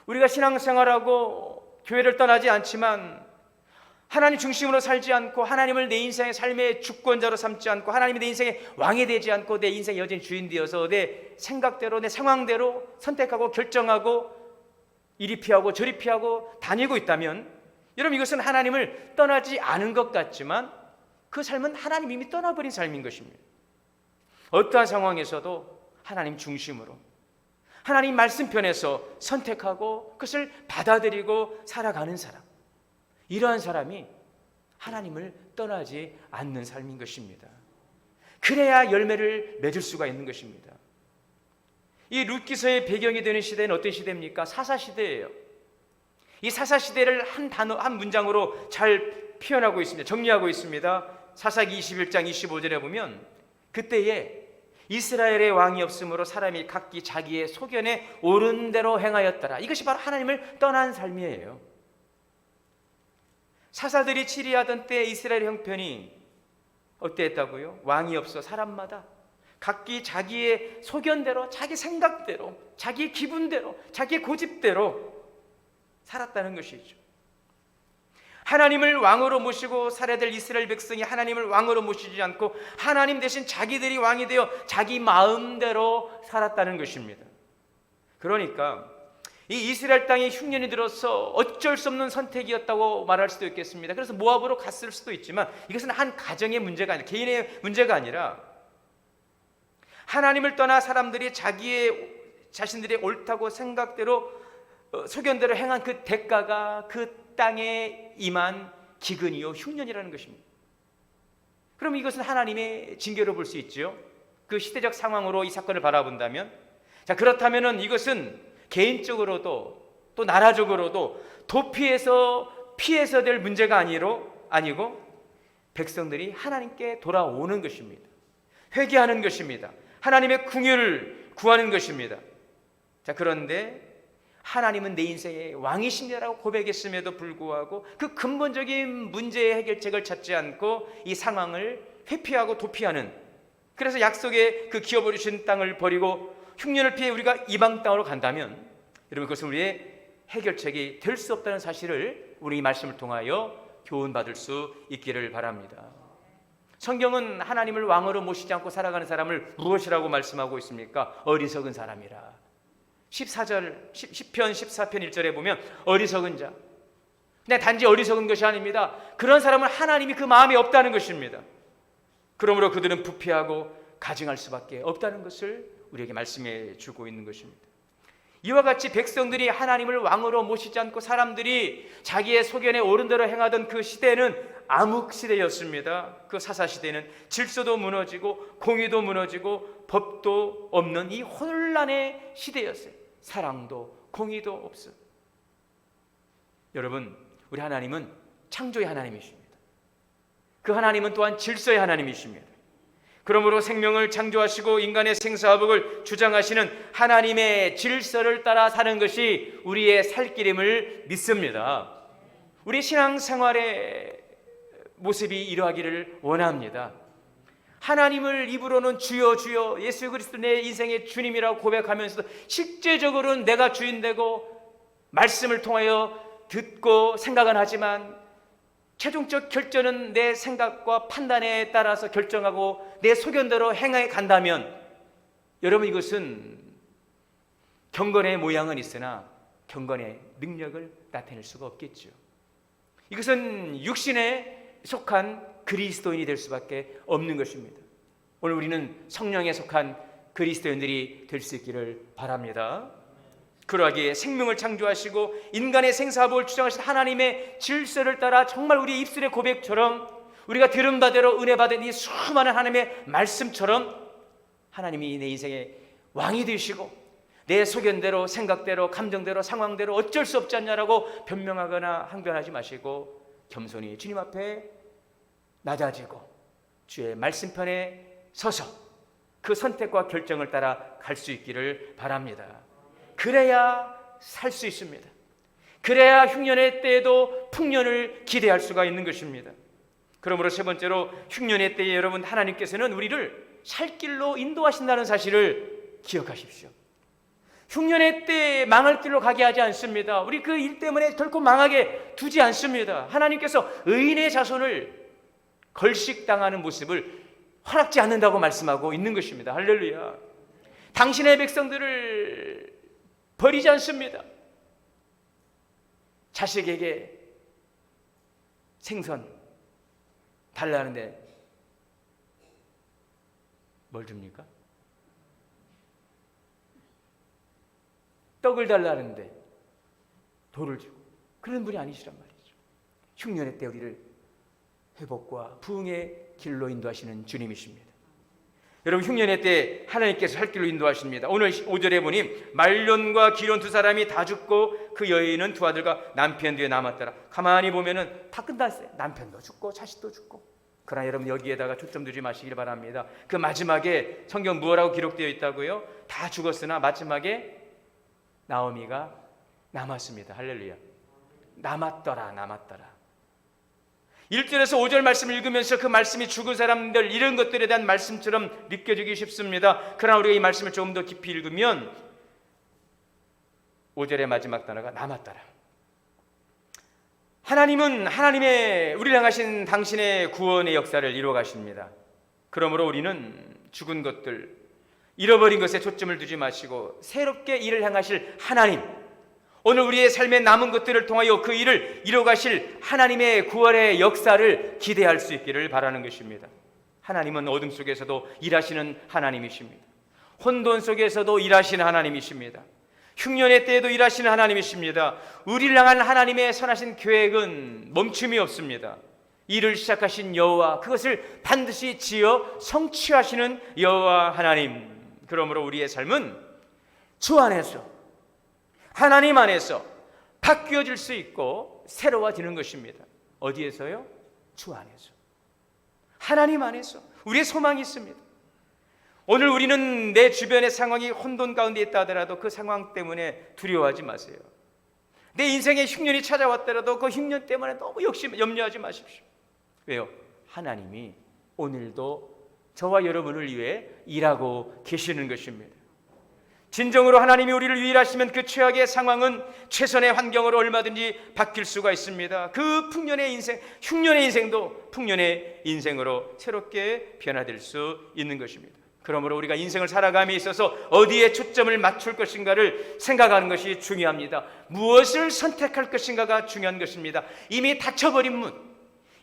S4: 우리가 신앙생활하고 교회를 떠나지 않지만 하나님 중심으로 살지 않고 하나님을 내 인생의 삶의 주권자로 삼지 않고 하나님이 내 인생의 왕이 되지 않고 내 인생의 여전히 주인 되어서 내 생각대로 내 상황대로 선택하고 결정하고 이리 피하고 저리 피하고 다니고 있다면, 여러분, 이것은 하나님을 떠나지 않은 것 같지만 그 삶은 하나님 이미 떠나버린 삶인 것입니다. 어떠한 상황에서도 하나님 중심으로 하나님 말씀편에서 선택하고 그것을 받아들이고 살아가는 사람, 이러한 사람이 하나님을 떠나지 않는 삶인 것입니다. 그래야 열매를 맺을 수가 있는 것입니다. 이 룻기서의 배경이 되는 시대는 어떤 시대입니까? 사사시대예요. 이 사사시대를 한 문장으로 잘 표현하고 있습니다. 정리하고 있습니다. 사사기 21장 25절에 보면 그때에 이스라엘의 왕이 없으므로 사람이 각기 자기의 소견에 옳은 대로 행하였더라. 이것이 바로 하나님을 떠난 삶이에요. 사사들이 치리하던 때 이스라엘 형편이 어땠다고요? 왕이 없어 사람마다 각기 자기의 소견대로, 자기 생각대로, 자기 기분대로, 자기 고집대로 살았다는 것이죠. 하나님을 왕으로 모시고 살아야 될 이스라엘 백성이 하나님을 왕으로 모시지 않고 하나님 대신 자기들이 왕이 되어 자기 마음대로 살았다는 것입니다. 그러니까 이 이스라엘 땅에 흉년이 들어서 어쩔 수 없는 선택이었다고 말할 수도 있겠습니다. 그래서 모압으로 갔을 수도 있지만 이것은 한 가정의 문제가 아니라, 개인의 문제가 아니라 하나님을 떠나 사람들이 자신들의 옳다고 생각대로 소견대로 행한 그 대가가 그 땅에 임한 기근이요 흉년이라는 것입니다. 그럼 이것은 하나님의 징계로 볼 수 있죠. 그 시대적 상황으로 이 사건을 바라본다면, 자, 그렇다면은 이것은 개인적으로도 또 나라적으로도 도피해서 피해서 될 문제가 아니고 백성들이 하나님께 돌아오는 것입니다. 회개하는 것입니다. 하나님의 긍휼을 구하는 것입니다. 자, 그런데 하나님은 내 인생의 왕이십니다라고 고백했음에도 불구하고 그 근본적인 문제의 해결책을 찾지 않고 이 상황을 회피하고 도피하는, 그래서 약속의 그 기업을 주신 땅을 버리고 흉년을 피해 우리가 이방 땅으로 간다면, 여러분, 그것은 우리의 해결책이 될 수 없다는 사실을 우리 이 말씀을 통하여 교훈받을 수 있기를 바랍니다. 성경은 하나님을 왕으로 모시지 않고 살아가는 사람을 무엇이라고 말씀하고 있습니까? 어리석은 사람이라. 10편 14편 1절에 보면 어리석은 자. 근데 단지 어리석은 것이 아닙니다. 그런 사람은 하나님이 그 마음에 없다는 것입니다. 그러므로 그들은 부패하고 가증할 수밖에 없다는 것을 우리에게 말씀해 주고 있는 것입니다. 이와 같이 백성들이 하나님을 왕으로 모시지 않고 사람들이 자기의 소견에 옳은 대로 행하던 그 시대는 암흑 시대였습니다. 그 사사 시대는 질서도 무너지고 공의도 무너지고 법도 없는 이 혼란의 시대였어요. 사랑도 공의도 없어. 여러분, 우리 하나님은 창조의 하나님이십니다. 그 하나님은 또한 질서의 하나님이십니다. 그러므로 생명을 창조하시고 인간의 생사화복을 주장하시는 하나님의 질서를 따라 사는 것이 우리의 살 길임을 믿습니다. 우리 신앙생활의 모습이 이러하기를 원합니다. 하나님을 입으로는 주여 주여 예수 그리스도 내 인생의 주님이라고 고백하면서도 실제적으로는 내가 주인되고 말씀을 통하여 듣고 생각은 하지만 최종적 결정은 내 생각과 판단에 따라서 결정하고 내 소견대로 행해 간다면 여러분, 이것은 경건의 모양은 있으나 경건의 능력을 나타낼 수가 없겠죠. 이것은 육신에 속한 그리스도인이 될 수밖에 없는 것입니다. 오늘 우리는 성령에 속한 그리스도인들이 될 수 있기를 바랍니다. 그러하기에 생명을 창조하시고 인간의 생사복을 주장하신 하나님의 질서를 따라 정말 우리의 입술의 고백처럼 우리가 들은 바대로 은혜 받은 이 수많은 하나님의 말씀처럼 하나님이 내 인생의 왕이 되시고 내 소견대로 생각대로 감정대로 상황대로 어쩔 수 없지 않냐라고 변명하거나 항변하지 마시고 겸손히 주님 앞에 낮아지고 주의 말씀편에 서서 그 선택과 결정을 따라 갈 수 있기를 바랍니다. 그래야 살 수 있습니다. 그래야 흉년의 때에도 풍년을 기대할 수가 있는 것입니다. 그러므로 세 번째로 흉년의 때에 여러분 하나님께서는 우리를 살 길로 인도하신다는 사실을 기억하십시오. 흉년의 때에 망할 길로 가게 하지 않습니다. 우리 그 일 때문에 결코 망하게 두지 않습니다. 하나님께서 의인의 자손을 걸식당하는 모습을 허락지 않는다고 말씀하고 있는 것입니다. 할렐루야. 당신의 백성들을 버리지 않습니다. 자식에게 생선 달라는데 뭘 줍니까? 떡을 달라는데 돌을 주고 그런 분이 아니시란 말이죠. 흉년의 때 우리를 회복과 부흥의 길로 인도하시는 주님이십니다. 여러분, 흉년의 때 하나님께서 살 길로 인도하십니다. 오늘 5절에 보니 말론과 기론 두 사람이 다 죽고 그 여인은 두 아들과 남편 뒤에 남았더라. 가만히 보면은 다 끝났어요. 남편도 죽고 자식도 죽고. 그러나 여러분, 여기에다가 초점 두지 마시길 바랍니다. 그 마지막에 성경 무엇라고 기록되어 있다고요? 다 죽었으나 마지막에 나오미가 남았습니다. 할렐루야. 남았더라. 1절에서 5절 말씀을 읽으면서 그 말씀이 죽은 사람들 이런 것들에 대한 말씀처럼 느껴지기 쉽습니다. 그러나 우리가 이 말씀을 조금 더 깊이 읽으면 5절의 마지막 단어가 남았더라. 하나님은 하나님의 우리를 향하신 당신의 구원의 역사를 이루어 가십니다. 그러므로 우리는 죽은 것들, 잃어버린 것에 초점을 두지 마시고 새롭게 일을 향하실 하나님, 오늘 우리의 삶에 남은 것들을 통하여 그 일을 이뤄가실 하나님의 구원의 역사를 기대할 수 있기를 바라는 것입니다. 하나님은 어둠 속에서도 일하시는 하나님이십니다. 혼돈 속에서도 일하시는 하나님이십니다. 흉년의 때에도 일하시는 하나님이십니다. 우리를 향한 하나님의 선하신 계획은 멈춤이 없습니다. 일을 시작하신 여호와, 그것을 반드시 지어 성취하시는 여호와 하나님. 그러므로 우리의 삶은 주 안에서, 하나님 안에서 바뀌어질 수 있고 새로워지는 것입니다. 어디에서요? 주 안에서, 하나님 안에서 우리의 소망이 있습니다. 오늘 우리는 내 주변의 상황이 혼돈 가운데 있다 하더라도 그 상황 때문에 두려워하지 마세요. 내 인생에 흉년이 찾아왔더라도 그 흉년 때문에 너무 염려하지 마십시오. 왜요? 하나님이 오늘도 저와 여러분을 위해 일하고 계시는 것입니다. 진정으로 하나님이 우리를 유일하시면 그 최악의 상황은 최선의 환경으로 얼마든지 바뀔 수가 있습니다. 그 풍년의 인생, 흉년의 인생도 풍년의 인생으로 새롭게 변화될 수 있는 것입니다. 그러므로 우리가 인생을 살아감에 있어서 어디에 초점을 맞출 것인가를 생각하는 것이 중요합니다. 무엇을 선택할 것인가가 중요한 것입니다. 이미 닫혀버린 문,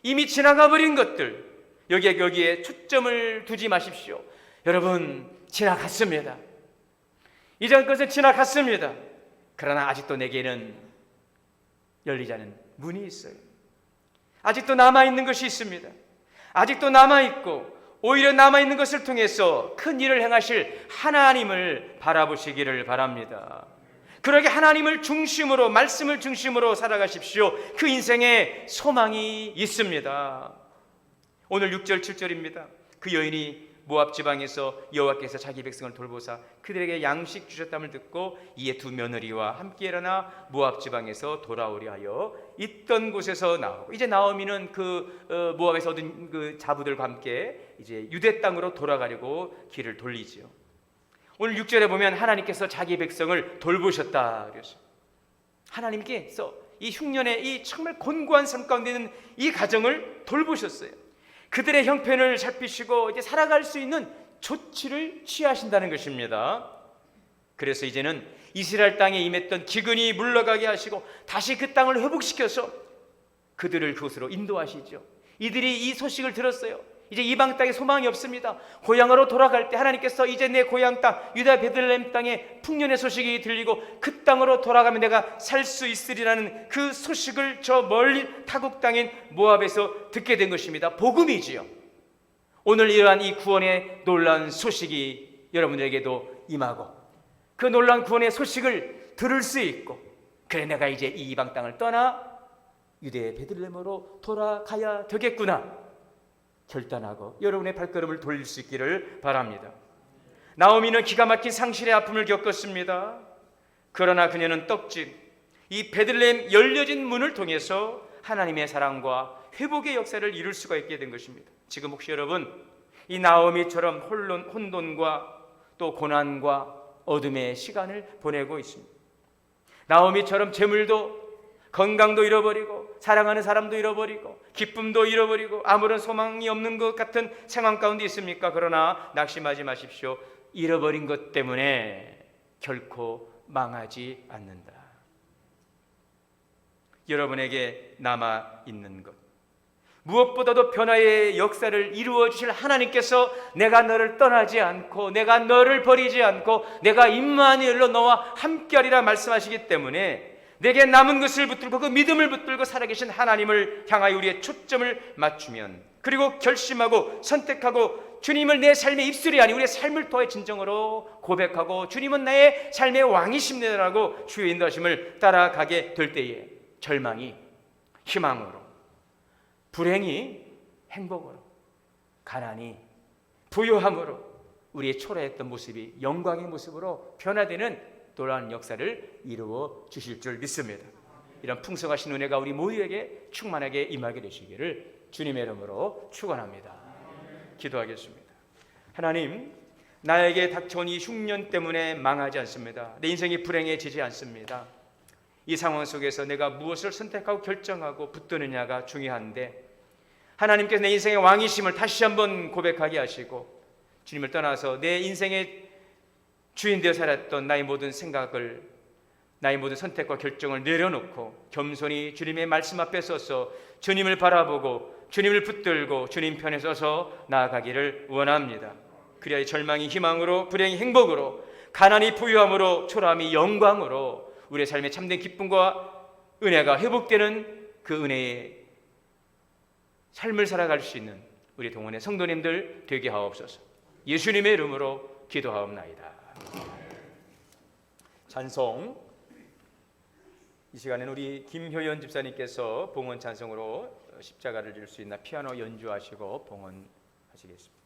S4: 이미 지나가버린 것들, 여기에 초점을 두지 마십시오. 여러분, 지나갔습니다. 이전 것은 지나갔습니다. 그러나 아직도 내게는 열리지 않은 문이 있어요. 아직도 남아있는 것이 있습니다. 아직도 남아있고 오히려 남아있는 것을 통해서 큰 일을 행하실 하나님을 바라보시기를 바랍니다. 그러게 하나님을 중심으로, 말씀을 중심으로 살아가십시오. 그 인생에 소망이 있습니다. 오늘 6절 7절입니다. 그 여인이 모압 지방에서 여호와께서 자기 백성을 돌보사 그들에게 양식 주셨담을 듣고 이에 두 며느리와 함께 일어나 모압 지방에서 돌아오려 하여 있던 곳에서 나오고, 이제 나오미는 그 모압에서 얻은 그 자부들과 함께 이제 유대 땅으로 돌아가려고 길을 돌리지요. 오늘 6절에 보면 하나님께서 자기 백성을 돌보셨다 그랬어요. 하나님께서 이 흉년의 이 정말 곤고한 삶 가운데 있는 이 가정을 돌보셨어요. 그들의 형편을 살피시고 이제 살아갈 수 있는 조치를 취하신다는 것입니다. 그래서 이제는 이스라엘 땅에 임했던 기근이 물러가게 하시고 다시 그 땅을 회복시켜서 그들을 그곳으로 인도하시죠. 이들이 이 소식을 들었어요. 이제 이방 땅에 소망이 없습니다. 고향으로 돌아갈 때 하나님께서 이제 내 고향 땅 유다 베들레헴 땅에 풍년의 소식이 들리고 그 땅으로 돌아가면 내가 살 수 있으리라는 그 소식을 저 멀리 타국 땅인 모압에서 듣게 된 것입니다. 복음이지요. 오늘 이러한 이 구원의 놀라운 소식이 여러분들에게도 임하고 그 놀라운 구원의 소식을 들을 수 있고, 그래 내가 이제 이 이방 땅을 떠나 유대 베들레헴으로 돌아가야 되겠구나 결단하고 여러분의 발걸음을 돌릴 수 있기를 바랍니다. 나오미는 기가 막힌 상실의 아픔을 겪었습니다. 그러나 그녀는 떡집, 이 베들레헴 열려진 문을 통해서 하나님의 사랑과 회복의 역사를 이룰 수가 있게 된 것입니다. 지금 혹시 여러분 이 나오미처럼 혼돈과 또 고난과 어둠의 시간을 보내고 있습니다. 나오미처럼 재물도 건강도 잃어버리고 사랑하는 사람도 잃어버리고 기쁨도 잃어버리고 아무런 소망이 없는 것 같은 상황 가운데 있습니까? 그러나 낙심하지 마십시오. 잃어버린 것 때문에 결코 망하지 않는다. 여러분에게 남아있는 것, 무엇보다도 변화의 역사를 이루어 주실 하나님께서 내가 너를 떠나지 않고 내가 너를 버리지 않고 내가 임마누엘로 너와 함께하리라 말씀하시기 때문에 내게 남은 것을 붙들고 그 믿음을 붙들고 살아계신 하나님을 향하여 우리의 초점을 맞추면, 그리고 결심하고 선택하고 주님을 내 삶의 입술이 아닌 우리의 삶을 통해 진정으로 고백하고 주님은 나의 삶의 왕이십니다라고 주의 인도하심을 따라가게 될 때에 절망이 희망으로, 불행이 행복으로, 가난이 부유함으로 우리의 초라했던 모습이 영광의 모습으로 변화되는 놀라운 역사를 이루어 주실 줄 믿습니다. 이런 풍성하신 은혜가 우리 모두에게 충만하게 임하게 되시기를 주님의 이름으로 축원합니다. 기도하겠습니다. 하나님, 나에게 닥쳐온 이 흉년 때문에 망하지 않습니다. 내 인생이 불행해지지 않습니다. 이 상황 속에서 내가 무엇을 선택하고 결정하고 붙드느냐가 중요한데, 하나님께서 내 인생의 왕이심을 다시 한번 고백하게 하시고 주님을 떠나서 내 인생의 주인 되어 살았던 나의 모든 생각을, 나의 모든 선택과 결정을 내려놓고 겸손히 주님의 말씀 앞에 서서 주님을 바라보고 주님을 붙들고 주님 편에 서서 나아가기를 원합니다. 그리하여 절망이 희망으로, 불행이 행복으로, 가난이 부유함으로, 초라함이 영광으로 우리의 삶의 참된 기쁨과 은혜가 회복되는 그 은혜의 삶을 살아갈 수 있는 우리 동원의 성도님들 되게 하옵소서. 예수님의 이름으로 기도하옵나이다. 찬송, 이 시간에는 우리 김효연 집사님께서 봉헌 찬송으로 십자가를 질 수 있나 피아노 연주하시고 봉헌하시겠습니다.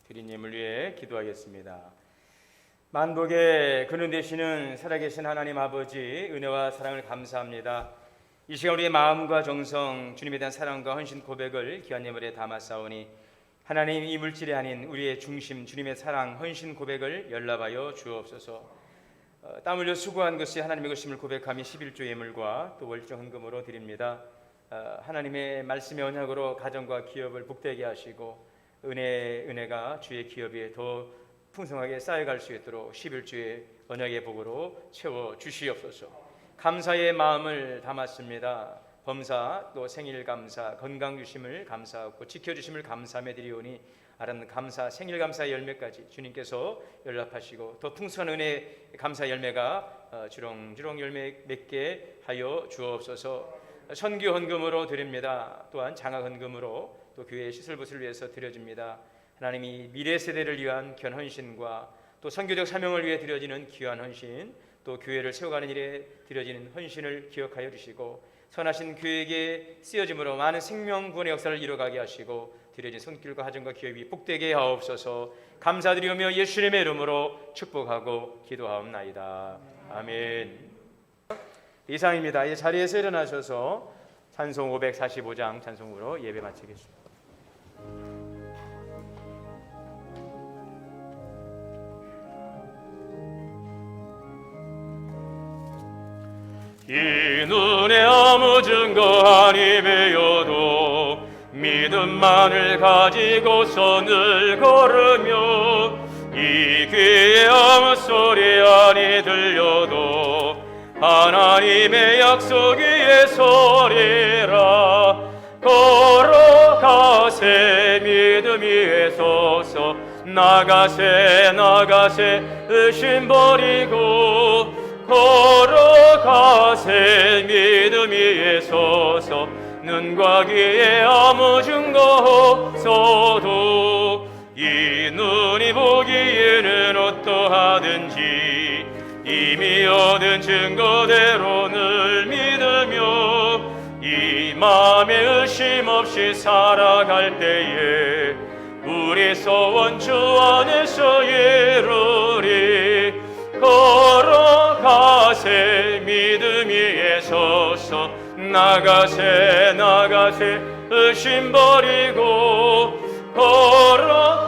S1: 드린 예물 위해 기도하겠습니다. 만복의 근원 되시는 살아계신 하나님 아버지, 은혜와 사랑을 감사합니다. 이 시간 우리의 마음과 정성, 주님에 대한 사랑과 헌신 고백을 귀한 예물에 담았사오니 하나님, 이 물질이 아닌 우리의 중심 주님의 사랑, 헌신 고백을 연락하여 주옵소서. 땀 흘려 수고한 것이 하나님의 것임을 고백하며 11조 예물과 또 월정 헌금으로 드립니다. 하나님의 말씀의 언약으로 가정과 기업을 복되게 하시고 은혜가 주의 기업에 더 풍성하게 쌓여갈 수 있도록 11조의 언약의 복으로 채워 주시옵소서. 감사의 마음을 담았습니다. 범사 또 생일 감사, 건강 주심을 감사하고 지켜주심을 감사하며 드리오니 아름 감사, 생일 감사 열매까지 주님께서 연락하시고 더 풍성한 은혜 감사 열매가 주렁주렁 열매 맺게 하여 주옵소서. 선교 헌금으로 드립니다. 또한 장학 헌금으로 또 교회의 시설부스를 위해서 드려집니다. 하나님이 미래 세대를 위한 귀한 헌신과 또 선교적 사명을 위해 드려지는 귀한 헌신, 또 교회를 세워가는 일에 드려지는 헌신을 기억하여 주시고 선하신 교회에게 쓰여짐으로 많은 생명 구원의 역사를 이뤄가게 하시고 드려진 손길과 가정과 기업이 복되게 하옵소서. 감사드리오며 예수님의 이름으로 축복하고 기도하옵나이다. 아멘. 이상입니다. 이 자리에서 일어나셔서 찬송 545장 찬송으로 예배 마치겠습니다. 이 눈에 아무 증거 아니매여도 믿음만을 가지고서 늘 걸으며 이 귀에 아무 소리 아니 들려도 하나님의 약속 위에 서리라. 걸어가세 믿음 위에 서서 나가세 의심 버리고 걸어가세 믿음 위에 서서 눈과 귀에 아무 증거 없어도 이 눈이 보기에는 어떠하든지 이미 얻은 증거대로 늘 믿으며 이 마음에 의심 없이 살아갈 때에 우리 소원 주 안에서 이루리. 걸어가세 믿음 위에 서서 나가세 의심 버리고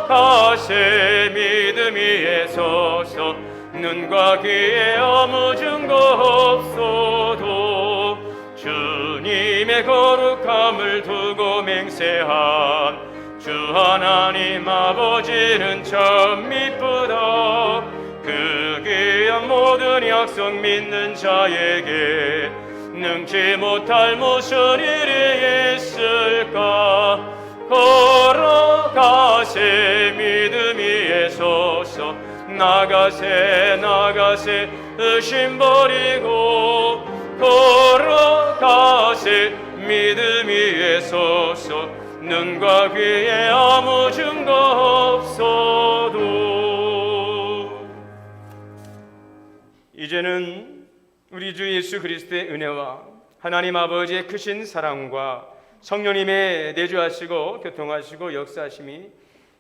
S1: 걸어가세 믿음 위에 서서 눈과 귀에 아무 증거 없어도 주님의 거룩함을 두고 맹세한 주 하나님 아버지는 참 이쁘다. 그 귀한 모든 약속 믿는 자에게 능치 못할 무슨 일이 있을까. 걸어가세 믿음 위에 서서 나가세 의심 버리고 걸어가세 믿음 위에 서서 눈과 귀에 아무 증거 없어도. 이제는 우리 주 예수 그리스도의 은혜와 하나님 아버지의 크신 사랑과 성령님의 내주하시고 교통하시고 역사하심이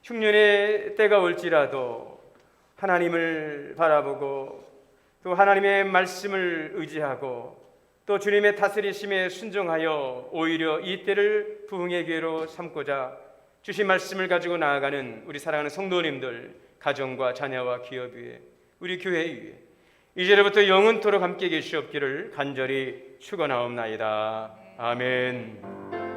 S1: 흉년의 때가 올지라도 하나님을 바라보고 또 하나님의 말씀을 의지하고 또 주님의 다스리심에 순종하여 오히려 이 때를 부흥의 기회로 삼고자 주신 말씀을 가지고 나아가는 우리 사랑하는 성도님들, 가정과 자녀와 기업 위에, 우리 교회 위에 이제로부터 영원토록 함께 계시옵기를 간절히 축원하옵나이다. 아멘.